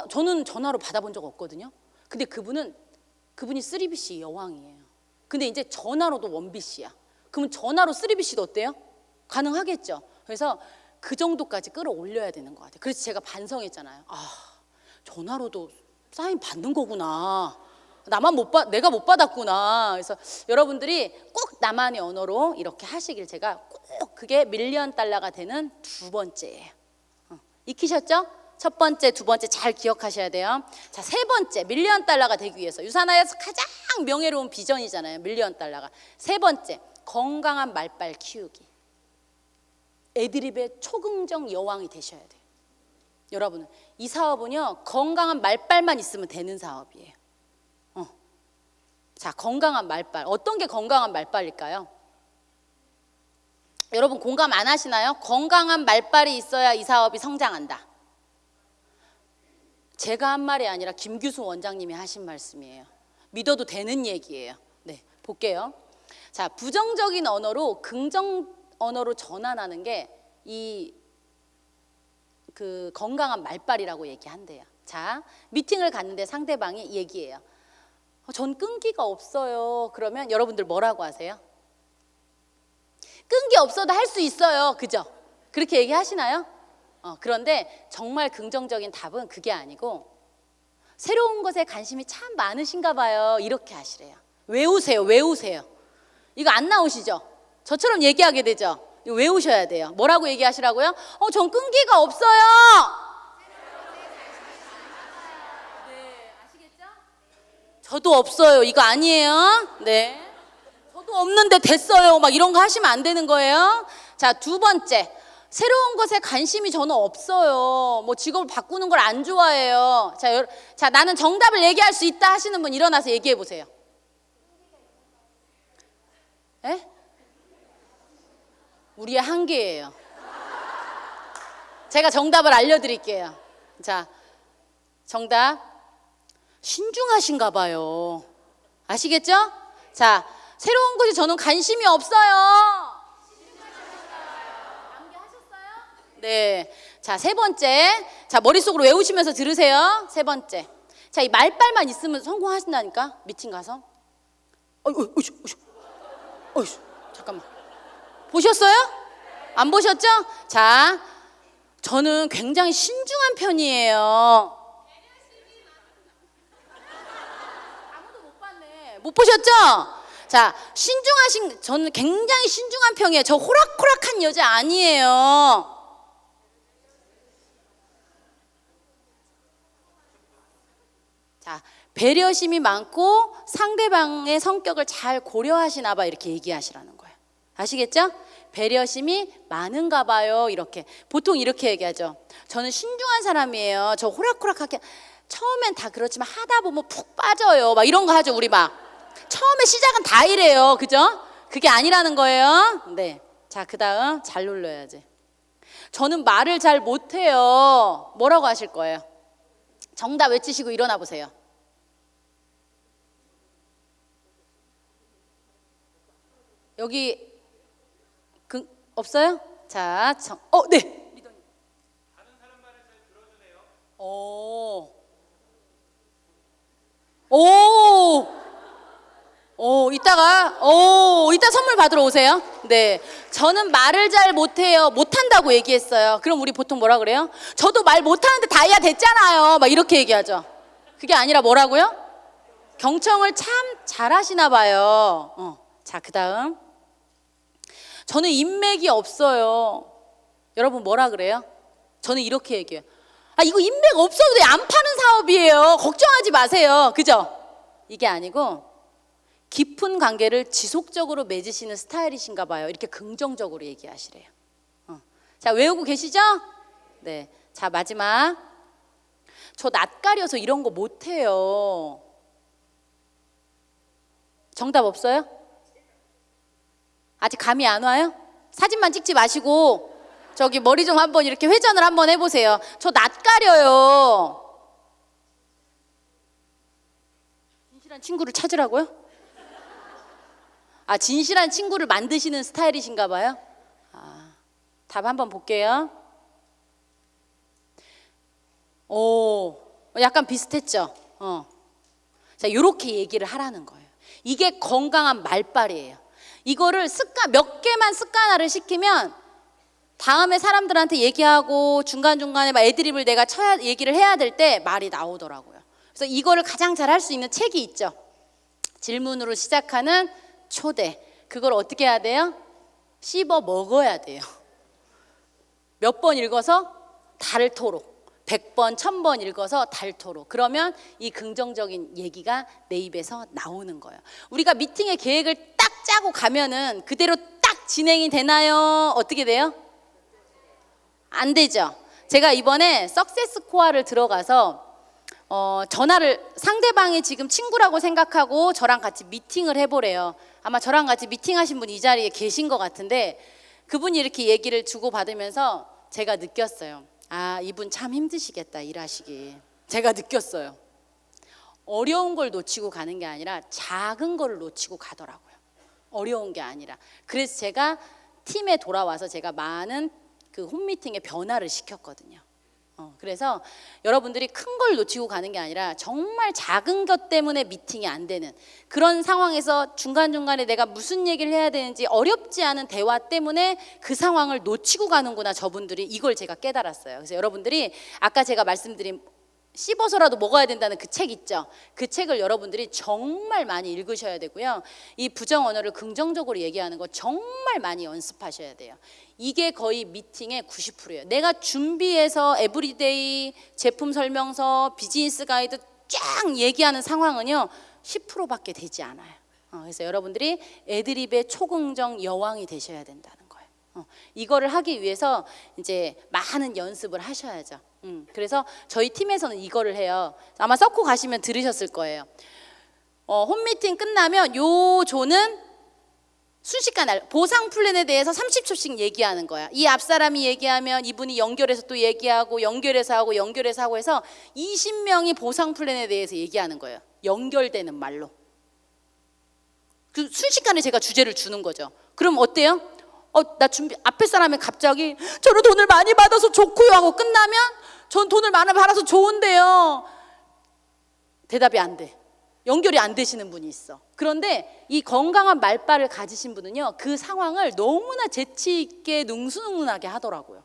저는 전화로 받아본 적 없거든요. 근데 그분이 3BC 여왕이에요. 근데 이제 전화로도 원BC야. 그러면 전화로 3BC도 어때요? 가능하겠죠. 그래서 그 정도까지 끌어올려야 되는 것 같아요. 그래서 제가 반성했잖아요. 전화로도 사인 받는 거구나. 내가 못 받았구나. 그래서 여러분들이 꼭 나만의 언어로 이렇게 하시길 제가 꼭 그게 $1 밀리언 되는 두 번째예요. 익히셨죠? 첫 번째, 두 번째 잘 기억하셔야 돼요. 자, 세 번째 $1 밀리언 되기 위해서 유산하에서 가장 명예로운 비전이잖아요. $1 밀리언. 세 번째, 건강한 말빨 키우기. 애드립의 초긍정 여왕이 되셔야 돼요. 여러분, 이 사업은요 건강한 말빨만 있으면 되는 사업이에요. 자, 건강한 말빨. 어떤 게 건강한 말빨일까요? 여러분 공감 안 하시나요? 건강한 말빨이 있어야 이 사업이 성장한다. 제가 한 말이 아니라 김규수 원장님이 하신 말씀이에요. 믿어도 되는 얘기예요. 네, 볼게요. 자, 부정적인 언어로 긍정 언어로 전환하는 게 그 건강한 말빨이라고 얘기한대요. 자, 미팅을 갔는데 상대방이 얘기해요. 전 끈기가 없어요. 그러면 여러분들 뭐라고 하세요? 끈기 없어도 할 수 있어요. 그죠? 그렇게 얘기하시나요? 그런데 정말 긍정적인 답은 그게 아니고 새로운 것에 관심이 참 많으신가 봐요. 이렇게 하시래요. 외우세요. 이거 안 나오시죠? 저처럼 얘기하게 되죠? 이거 외우셔야 돼요. 뭐라고 얘기하시라고요? 전 끈기가 없어요. 네, 아시겠죠? 저도 없어요. 이거 아니에요. 네. 저도 없는데 됐어요. 막 이런 거 하시면 안 되는 거예요. 자, 두 번째. 새로운 것에 관심이 저는 없어요. 뭐 직업을 바꾸는 걸 안 좋아해요. 자, 나는 정답을 얘기할 수 있다 하시는 분 일어나서 얘기해 보세요. 에? 우리의 한계예요. 제가 정답을 알려드릴게요. 자, 정답. 신중하신가 봐요. 아시겠죠? 자, 새로운 것에 저는 관심이 없어요. 네. 자, 세 번째. 자, 머릿속으로 외우시면서 들으세요. 세 번째. 자, 이 말빨만 있으면 성공하신다니까. 미팅 가서. 잠깐만. 보셨어요? 안 보셨죠? 자, 저는 굉장히 신중한 편이에요. 아무도 못 봤네. 못 보셨죠? 자, 저는 굉장히 신중한 평이에요. 저 호락호락한 여자 아니에요. 자, 배려심이 많고 상대방의 성격을 잘 고려하시나 봐, 이렇게 얘기하시라는 거예요. 아시겠죠? 배려심이 많은가 봐요. 이렇게 보통 이렇게 얘기하죠. 저는 신중한 사람이에요. 저 호락호락하게, 처음엔 다 그렇지만 하다 보면 푹 빠져요. 막 이런 거 하죠. 우리 막 처음에 시작은 다 이래요. 그죠? 그게 아니라는 거예요. 네. 자, 그 다음 잘 눌러야지. 저는 말을 잘 못해요. 뭐라고 하실 거예요? 정답 외치시고 일어나 보세요. 여기 없어요? 자, 네. 다른 사람 말을 잘 들어주네요. 이따 선물 받으러 오세요. 네. 저는 말을 잘 못해요. 못한다고 얘기했어요. 그럼 우리 보통 뭐라 그래요? 저도 말 못하는데 다이아 됐잖아요. 막 이렇게 얘기하죠. 그게 아니라 뭐라고요? 경청을 참 잘하시나 봐요. 자, 그 다음. 저는 인맥이 없어요. 여러분 뭐라 그래요? 저는 이렇게 얘기해요. 이거 인맥 없어도 돼. 안 파는 사업이에요. 걱정하지 마세요. 그죠? 이게 아니고 깊은 관계를 지속적으로 맺으시는 스타일이신가 봐요. 이렇게 긍정적으로 얘기하시래요. 자, 외우고 계시죠? 네. 자, 마지막. 저 낯가려서 이런 거 못해요. 정답 없어요? 아직 감이 안 와요? 사진만 찍지 마시고 저기 머리 좀 한번 이렇게 회전을 한번 해보세요. 저 낯가려요. 진실한 친구를 찾으라고요? 진실한 친구를 만드시는 스타일이신가 봐요. 답 한번 볼게요. 약간 비슷했죠? 자, 요렇게 얘기를 하라는 거예요. 이게 건강한 말빨이에요. 이거를 몇 개만 습관화를 시키면 다음에 사람들한테 얘기하고 중간중간에 막 애드립을 내가 얘기를 해야 될 때 말이 나오더라고요. 그래서 이거를 가장 잘 할 수 있는 책이 있죠. 질문으로 시작하는 초대. 그걸 어떻게 해야 돼요? 씹어 먹어야 돼요. 몇 번 읽어서 닳도록. 100번, 1000번 읽어서 닳도록. 그러면 이 긍정적인 얘기가 내 입에서 나오는 거예요. 우리가 미팅의 계획을 딱 짜고 가면은 그대로 딱 진행이 되나요? 어떻게 돼요? 안 되죠. 제가 이번에 석세스 코어를 들어가서 전화를, 상대방이 지금 친구라고 생각하고 저랑 같이 미팅을 해보래요. 아마 저랑 같이 미팅하신 분이 이 자리에 계신 것 같은데, 그분이 이렇게 얘기를 주고받으면서 제가 느꼈어요. 이분 참 힘드시겠다, 일하시기. 제가 느꼈어요. 어려운 걸 놓치고 가는 게 아니라 작은 걸 놓치고 가더라고요. 어려운 게 아니라. 그래서 제가 팀에 돌아와서 제가 많은 그 홈미팅에 변화를 시켰거든요. 그래서 여러분들이 큰 걸 놓치고 가는 게 아니라 정말 작은 것 때문에 미팅이 안 되는 그런 상황에서 중간중간에 내가 무슨 얘기를 해야 되는지 어렵지 않은 대화 때문에 그 상황을 놓치고 가는구나, 저분들이. 이걸 제가 깨달았어요. 그래서 여러분들이 아까 제가 말씀드린 씹어서라도 먹어야 된다는 그 책 있죠. 그 책을 여러분들이 정말 많이 읽으셔야 되고요. 이 부정 언어를 긍정적으로 얘기하는 거 정말 많이 연습하셔야 돼요. 이게 거의 미팅의 90%예요. 내가 준비해서 에브리데이 제품 설명서, 비즈니스 가이드 쫙 얘기하는 상황은요 10%밖에 되지 않아요. 그래서 여러분들이 애드립의 초긍정 여왕이 되셔야 된다는 거예요. 이거를 하기 위해서 이제 많은 연습을 하셔야죠. 그래서 저희 팀에서는 이거를 해요. 아마 서코 가시면 들으셨을 거예요. 홈미팅 끝나면 요 조는 순식간에 보상 플랜에 대해서 30초씩 얘기하는 거야. 이 앞사람이 얘기하면 이분이 연결해서 또 얘기하고 연결해서 하고 연결해서 하고 해서 20명이 보상 플랜에 대해서 얘기하는 거예요. 연결되는 말로. 그 순식간에 제가 주제를 주는 거죠. 그럼 어때요? 나 앞에 사람이 갑자기 저는 돈을 많이 받아서 좋고요 하고 끝나면 전 돈을 많이 받아서 좋은데요. 대답이 안 돼. 연결이 안 되시는 분이 있어. 그런데 이 건강한 말빨을 가지신 분은요, 그 상황을 너무나 재치 있게 능수능란하게 하더라고요.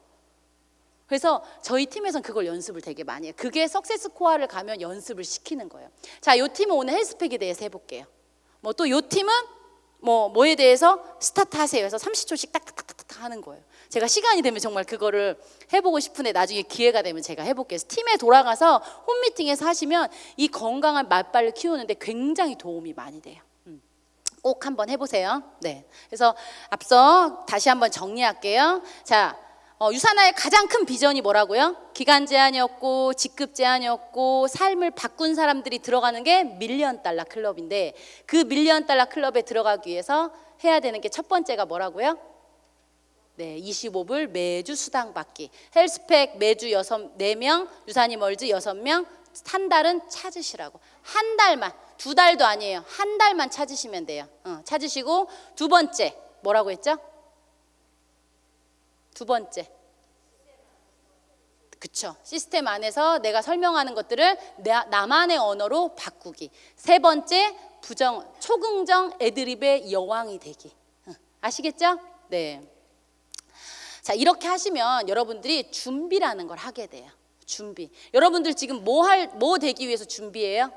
그래서 저희 팀에서는 그걸 연습을 되게 많이 해요. 그게 석세스 코어를 가면 연습을 시키는 거예요. 자, 요 팀은 오늘 헬스팩에 대해서 해볼게요. 또 요 팀은 뭐에 대해서 스타트 하세요. 그래서 30초씩 딱딱딱딱 하는 거예요. 제가 시간이 되면 정말 그거를 해보고 싶은데 나중에 기회가 되면 제가 해볼게요. 그래서 팀에 돌아가서 홈미팅에서 하시면 이 건강한 말빨을 키우는데 굉장히 도움이 많이 돼요. 꼭 한번 해보세요. 네. 그래서 앞서 다시 한번 정리할게요. 자, 유산화의 가장 큰 비전이 뭐라고요? 기간 제한이었고 직급 제한이었고 삶을 바꾼 사람들이 들어가는 게 밀리언 달러 클럽인데 그 밀리언 달러 클럽에 들어가기 위해서 해야 되는 게 첫 번째가 뭐라고요? 네, 25불 매주 수당 받기. 헬스팩 매주 4명, 유산이 멀즈 6명, 한 달은 찾으시라고. 한 달만, 2달도 아니에요. 한 달만 찾으시면 돼요. 찾으시고 두 번째 뭐라고 했죠? 두 번째. 그쵸. 시스템 안에서 내가 설명하는 것들을 나만의 언어로 바꾸기. 세 번째, 초긍정 애드립의 여왕이 되기. 아시겠죠? 네. 자, 이렇게 하시면 여러분들이 준비라는 걸 하게 돼요. 준비. 여러분들 지금 뭐 되기 위해서 준비해요?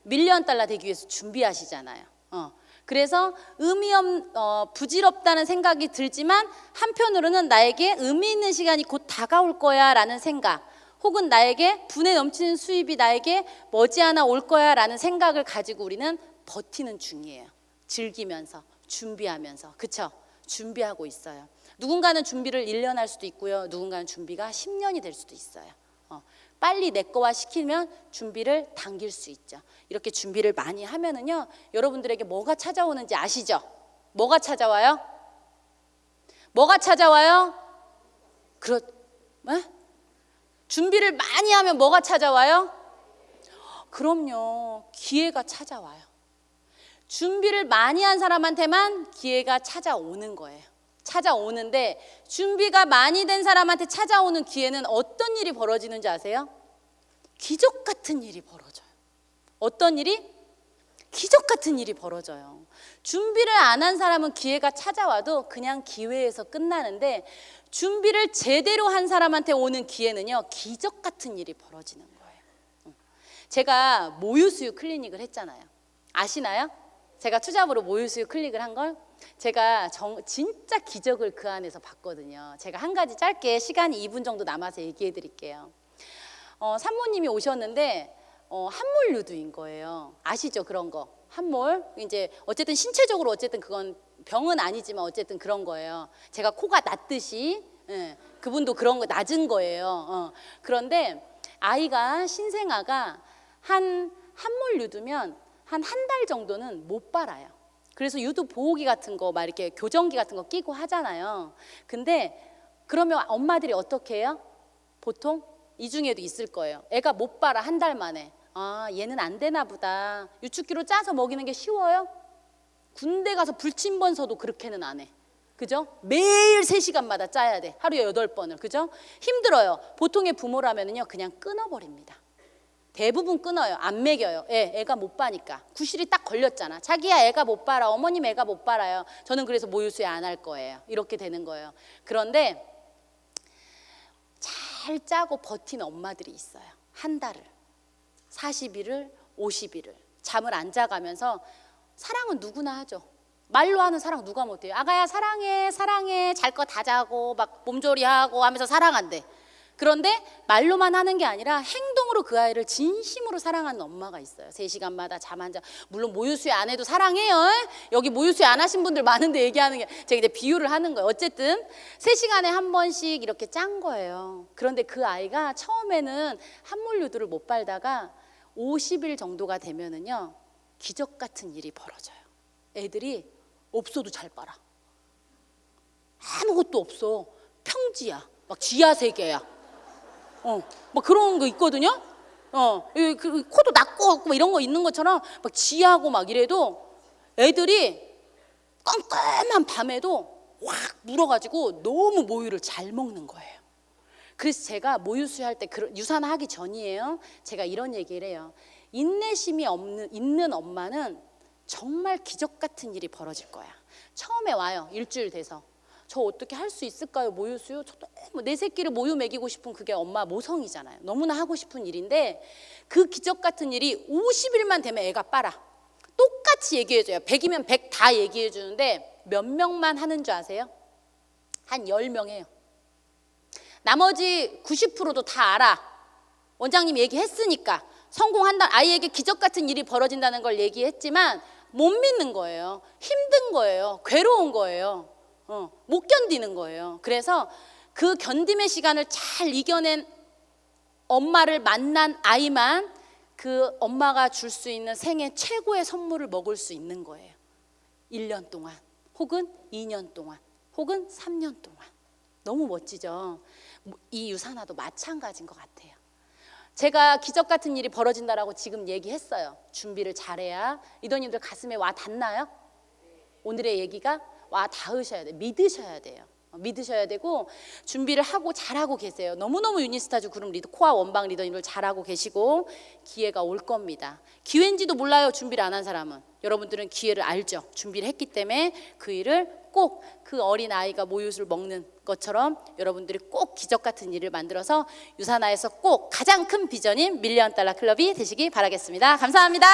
밀리언 달러 되기 위해서 준비하시잖아요. 그래서 부질없다는 생각이 들지만 한편으로는 나에게 의미 있는 시간이 곧 다가올 거야 라는 생각, 혹은 나에게 분에 넘치는 수입이 나에게 머지않아 올 거야 라는 생각을 가지고 우리는 버티는 중이에요. 즐기면서, 준비하면서. 그쵸? 준비하고 있어요. 누군가는 준비를 1년 할 수도 있고요. 누군가는 준비가 10년이 될 수도 있어요. 빨리 내 거화 시키면 준비를 당길 수 있죠. 이렇게 준비를 많이 하면은요, 여러분들에게 뭐가 찾아오는지 아시죠? 뭐가 찾아와요? 뭐가 찾아와요? 네? 준비를 많이 하면 뭐가 찾아와요? 그럼요, 기회가 찾아와요. 준비를 많이 한 사람한테만 기회가 찾아오는 거예요. 찾아오는데 준비가 많이 된 사람한테 찾아오는 기회는 어떤 일이 벌어지는지 아세요? 기적 같은 일이 벌어져요. 어떤 일이? 기적 같은 일이 벌어져요. 준비를 안 한 사람은 기회가 찾아와도 그냥 기회에서 끝나는데 준비를 제대로 한 사람한테 오는 기회는요, 기적 같은 일이 벌어지는 거예요. 제가 모유수유 클리닉을 했잖아요. 아시나요? 제가 투잡으로 모유수유 클리닉을 한 걸 제가 진짜 기적을 그 안에서 봤거든요. 제가 한 가지 짧게 시간이 2분 정도 남아서 얘기해 드릴게요. 산모님이 오셨는데 함몰 유두인 거예요. 아시죠? 그런 거. 함몰. 이제 어쨌든 신체적으로 어쨌든 그건 병은 아니지만 어쨌든 그런 거예요. 제가 코가 낮듯이 그분도 그런 거 낮은 거예요. 그런데 아이가 신생아가 함몰 유두면 한 달 정도는 못 빨아요. 그래서 유두 보호기 같은 거 막 이렇게 교정기 같은 거 끼고 하잖아요. 근데 그러면 엄마들이 어떻게 해요? 보통 이 중에도 있을 거예요. 애가 못 빨아 한 달 만에. 아, 얘는 안 되나 보다. 유축기로 짜서 먹이는 게 쉬워요? 군대 가서 불침번서도 그렇게는 안 해. 그죠? 매일 3시간마다 짜야 돼. 하루에 8번을. 그죠? 힘들어요. 보통의 부모라면요 그냥 끊어버립니다. 대부분 끊어요. 안 먹여요. 애가 못 빠니까. 구실이 딱 걸렸잖아. 자기야 애가 못 빨아. 어머님 애가 못 빨아요. 저는 그래서 모유수유 안 할 거예요. 이렇게 되는 거예요. 그런데 잘 짜고 버틴 엄마들이 있어요. 한 달을, 40일을, 50일을 잠을 안 자가면서. 사랑은 누구나 하죠. 말로 하는 사랑 누가 못해요? 아가야 사랑해 사랑해 잘 거 다 자고 막 몸조리하고 하면서 사랑한대. 그런데 말로만 하는 게 아니라 행동으로 그 아이를 진심으로 사랑하는 엄마가 있어요. 3시간마다 잠 안 자. 물론 모유수유 안 해도 사랑해요. 여기 모유수유 안 하신 분들 많은데 얘기하는 게, 제가 이제 비유를 하는 거예요. 어쨌든 3시간에 한 번씩 이렇게 짠 거예요. 그런데 그 아이가 처음에는 함몰 유두를 못 빨다가 50일 정도가 되면은요 기적 같은 일이 벌어져요. 애들이 없어도 잘 빨아. 아무것도 없어. 평지야. 막 지하 세계야. 막 그런 거 있거든요. 그 코도 낮고 막 이런 거 있는 것처럼 막 지하고 막 이래도 애들이 깜깜한 밤에도 확 물어가지고 너무 모유를 잘 먹는 거예요. 그래서 제가 모유수유할 때 유산하기 전이에요. 제가 이런 얘기를 해요. 인내심이 있는 엄마는 정말 기적 같은 일이 벌어질 거야. 처음에 와요. 일주일 돼서. 저 어떻게 할 수 있을까요? 모유수유? 저 너무 내 새끼를 모유 먹이고 싶은 그게 엄마 모성이잖아요. 너무나 하고 싶은 일인데 그 기적 같은 일이 50일만 되면 애가 빨아. 똑같이 얘기해줘요. 100이면 100 다 얘기해주는데 몇 명만 하는 줄 아세요? 한 10명 해요. 나머지 90%도 다 알아. 원장님 얘기했으니까. 성공한다. 아이에게 기적 같은 일이 벌어진다는 걸 얘기했지만 못 믿는 거예요. 힘든 거예요. 괴로운 거예요. 못 견디는 거예요. 그래서 그 견딤의 시간을 잘 이겨낸 엄마를 만난 아이만 그 엄마가 줄 수 있는 생애 최고의 선물을 먹을 수 있는 거예요. 1년 동안 혹은 2년 동안 혹은 3년 동안. 너무 멋지죠. 이 유산화도 마찬가지인 것 같아요. 제가 기적 같은 일이 벌어진다라고 지금 얘기했어요. 준비를 잘해야. 리더님들 가슴에 와 닿나요? 오늘의 얘기가 와 닿으셔야 돼요. 믿으셔야 돼요. 믿으셔야 되고 준비를 하고 잘하고 계세요. 너무너무 유니스타즈 그룹 리더 코아 원방 리더님들 잘하고 계시고 기회가 올 겁니다. 기회인지도 몰라요. 준비를 안 한 사람은. 여러분들은 기회를 알죠. 준비를 했기 때문에 그 일을 꼭 그 어린 아이가 모유수를 먹는 것처럼 여러분들이 꼭 기적 같은 일을 만들어서 유산화에서 꼭 가장 큰 비전인 $1,000,000 클럽이 되시기 바라겠습니다. 감사합니다.